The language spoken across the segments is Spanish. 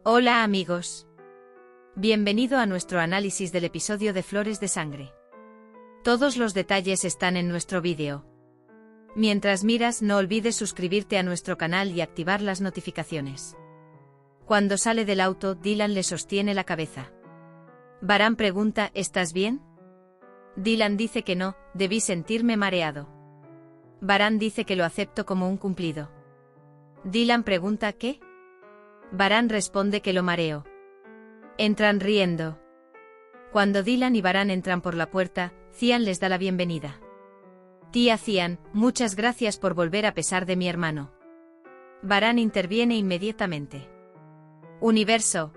Hola amigos. Bienvenido a nuestro análisis del episodio de Flores de Sangre. Todos los detalles están en nuestro vídeo. Mientras miras, no olvides suscribirte a nuestro canal y activar las notificaciones. Cuando sale del auto, Dylan le sostiene la cabeza. Varán pregunta, ¿estás bien? Dylan dice que no, debí sentirme mareado. Varán dice que lo acepto como un cumplido. Dylan pregunta, ¿qué? Varán responde que lo mareó. Entran riendo. Cuando Dylan y Varán entran por la puerta, Cian les da la bienvenida. Tía Cian, muchas gracias por volver a pesar de mi hermano. Varán interviene inmediatamente. Universo.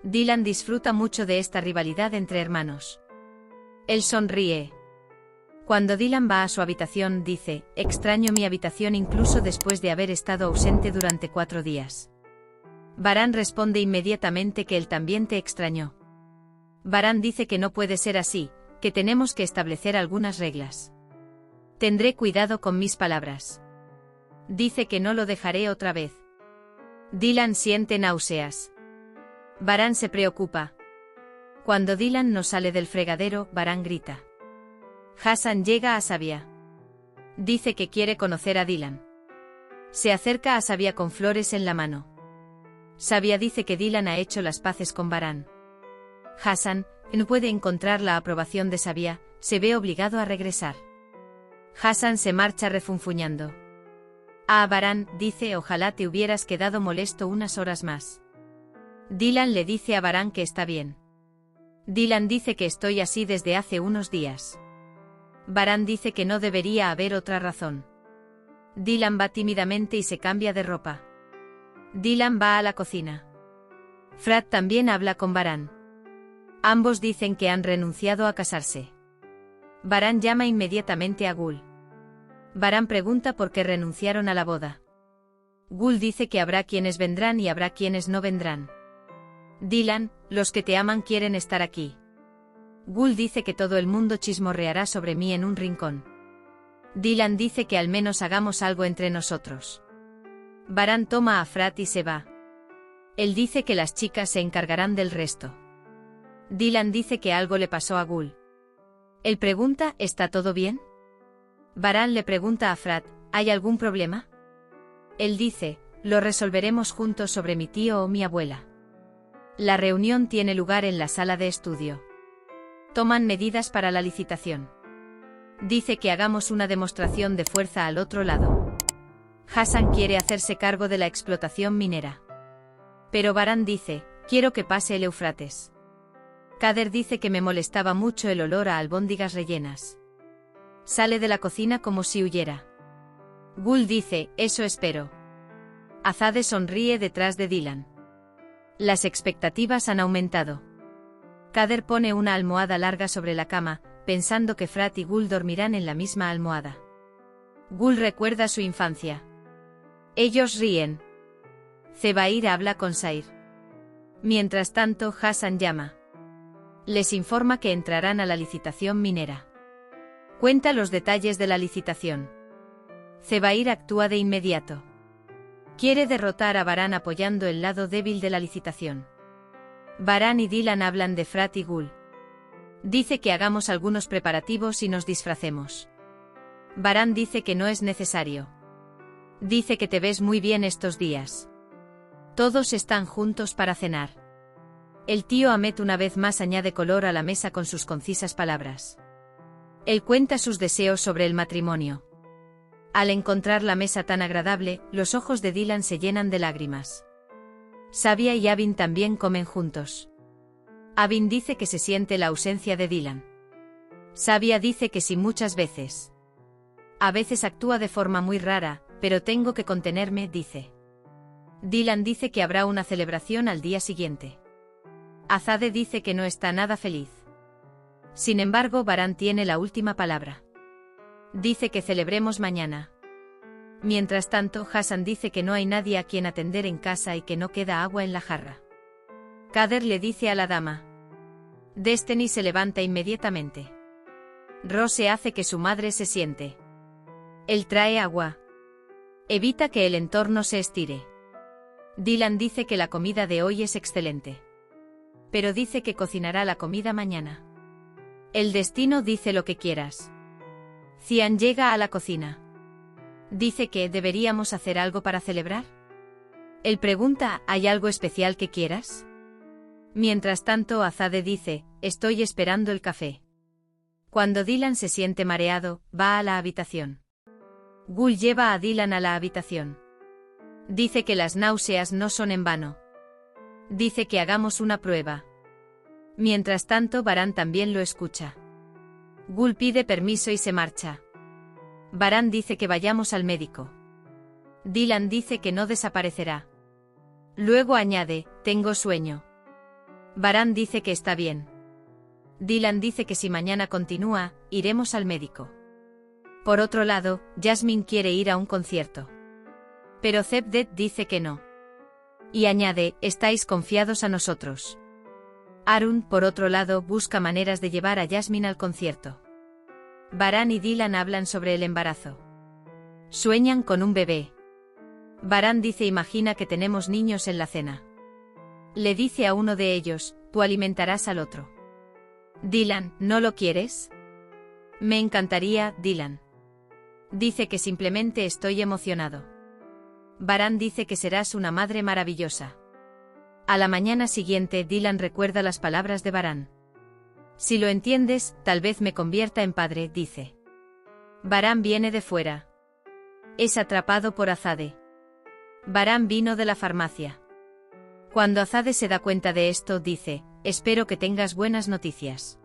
Dylan disfruta mucho de esta rivalidad entre hermanos. Él sonríe. Cuando Dylan va a su habitación, dice, extraño mi habitación incluso después de haber estado ausente durante 4 días. Varán responde inmediatamente que él también te extrañó. Varán dice que no puede ser así, que tenemos que establecer algunas reglas. Tendré cuidado con mis palabras. Dice que no lo dejaré otra vez. Dylan siente náuseas. Varán se preocupa. Cuando Dylan no sale del fregadero, Varán grita. Hassan llega a Sabia. Dice que quiere conocer a Dylan. Se acerca a Sabia con flores en la mano. Sabia dice que Dylan ha hecho las paces con Varán. Hassan, que no puede encontrar la aprobación de Sabia, se ve obligado a regresar. Hassan se marcha refunfuñando. A Varán, dice, ojalá te hubieras quedado molesto unas horas más. Dylan le dice a Varán que está bien. Dylan dice que estoy así desde hace unos días. Varán dice que no debería haber otra razón. Dylan va tímidamente y se cambia de ropa. Dylan va a la cocina. Frat también habla con Varán. Ambos dicen que han renunciado a casarse. Varán llama inmediatamente a Gul. Varán pregunta por qué renunciaron a la boda. Gul dice que habrá quienes vendrán y habrá quienes no vendrán. Dylan, los que te aman quieren estar aquí. Gul dice que todo el mundo chismorreará sobre mí en un rincón. Dylan dice que al menos hagamos algo entre nosotros. Varán toma a Frat y se va. Él dice que las chicas se encargarán del resto. Dylan dice que algo le pasó a Gul. Él pregunta, ¿está todo bien? Varán le pregunta a Frat, ¿hay algún problema? Él dice, lo resolveremos juntos sobre mi tío o mi abuela. La reunión tiene lugar en la sala de estudio. Toman medidas para la licitación. Dice que hagamos una demostración de fuerza al otro lado. Hassan quiere hacerse cargo de la explotación minera. Pero Varán dice, quiero que pase el Éufrates. Kader dice que me molestaba mucho el olor a albóndigas rellenas. Sale de la cocina como si huyera. Gul dice, eso espero. Azade sonríe detrás de Dylan. Las expectativas han aumentado. Kader pone una almohada larga sobre la cama, pensando que Frat y Gul dormirán en la misma almohada. Gul recuerda su infancia. Ellos ríen. Zebair habla con Sair. Mientras tanto, Hassan llama. Les informa que entrarán a la licitación minera. Cuenta los detalles de la licitación. Zebair actúa de inmediato. Quiere derrotar a Varán apoyando el lado débil de la licitación. Varán y Dylan hablan de Frat y Gul. Dice que hagamos algunos preparativos y nos disfracemos. Varán dice que no es necesario. Dice que te ves muy bien estos días. Todos están juntos para cenar. El tío Ahmet una vez más añade color a la mesa con sus concisas palabras. Él cuenta sus deseos sobre el matrimonio. Al encontrar la mesa tan agradable, los ojos de Dylan se llenan de lágrimas. Sabia y Avin también comen juntos. Avin dice que se siente la ausencia de Dylan. Sabia dice que sí muchas veces. A veces actúa de forma muy rara, pero tengo que contenerme, dice. Dylan dice que habrá una celebración al día siguiente. Azade dice que no está nada feliz. Sin embargo, Varán tiene la última palabra. Dice que celebremos mañana. Mientras tanto, Hassan dice que no hay nadie a quien atender en casa y que no queda agua en la jarra. Kader le dice a la dama. Destiny se levanta inmediatamente. Rose hace que su madre se siente. Él trae agua. Evita que el entorno se estire. Dylan dice que la comida de hoy es excelente. Pero dice que cocinará la comida mañana. El destino dice lo que quieras. Cian llega a la cocina. Dice que deberíamos hacer algo para celebrar. Él pregunta, ¿hay algo especial que quieras? Mientras tanto, Azade dice, estoy esperando el café. Cuando Dylan se siente mareado, va a la habitación. Gul lleva a Dylan a la habitación. Dice que las náuseas no son en vano. Dice que hagamos una prueba. Mientras tanto, Baran también lo escucha. Gul pide permiso y se marcha. Baran dice que vayamos al médico. Dylan dice que no desaparecerá. Luego añade, tengo sueño. Baran dice que está bien. Dylan dice que si mañana continúa, iremos al médico. Por otro lado, Jasmine quiere ir a un concierto. Pero Zebdet dice que no. Y añade, estáis confiados a nosotros. Arun, por otro lado, busca maneras de llevar a Jasmine al concierto. Baran y Dylan hablan sobre el embarazo. Sueñan con un bebé. Baran dice imagina que tenemos niños en la cena. Le dice a uno de ellos, tú alimentarás al otro. Dylan, ¿no lo quieres? Me encantaría, Dylan. Dice que simplemente estoy emocionado. Baran dice que serás una madre maravillosa. A la mañana siguiente Dylan recuerda las palabras de Baran. Si lo entiendes, tal vez me convierta en padre, dice. Baran viene de fuera. Es atrapado por Azade. Baran vino de la farmacia. Cuando Azade se da cuenta de esto, dice, espero que tengas buenas noticias.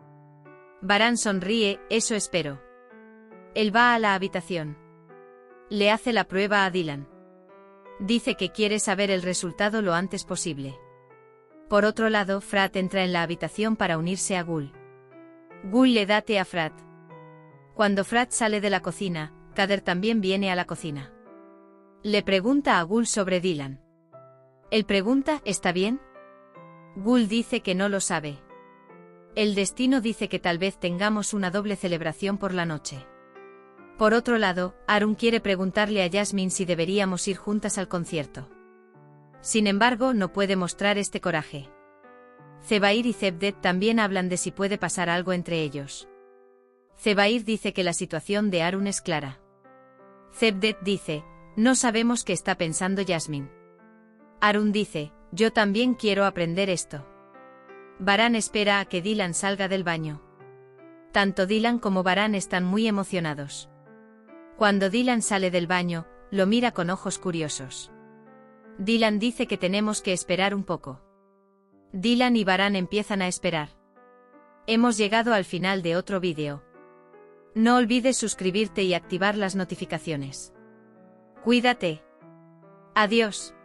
Baran sonríe, eso espero. Él va a la habitación. Le hace la prueba a Dylan. Dice que quiere saber el resultado lo antes posible. Por otro lado, Frat entra en la habitación para unirse a Gul. Gul le da té a Frat. Cuando Frat sale de la cocina, Kader también viene a la cocina. Le pregunta a Gul sobre Dylan. Él pregunta, ¿está bien? Gul dice que no lo sabe. El destino dice que tal vez tengamos una doble celebración por la noche. Por otro lado, Arun quiere preguntarle a Jasmine si deberíamos ir juntas al concierto. Sin embargo, no puede mostrar este coraje. Zebair y Zebdet también hablan de si puede pasar algo entre ellos. Zebair dice que la situación de Arun es clara. Zebdet dice, no sabemos qué está pensando Jasmine. Arun dice, yo también quiero aprender esto. Baran espera a que Dylan salga del baño. Tanto Dylan como Baran están muy emocionados. Cuando Dylan sale del baño, lo mira con ojos curiosos. Dylan dice que tenemos que esperar un poco. Dylan y Baran empiezan a esperar. Hemos llegado al final de otro vídeo. No olvides suscribirte y activar las notificaciones. Cuídate. Adiós.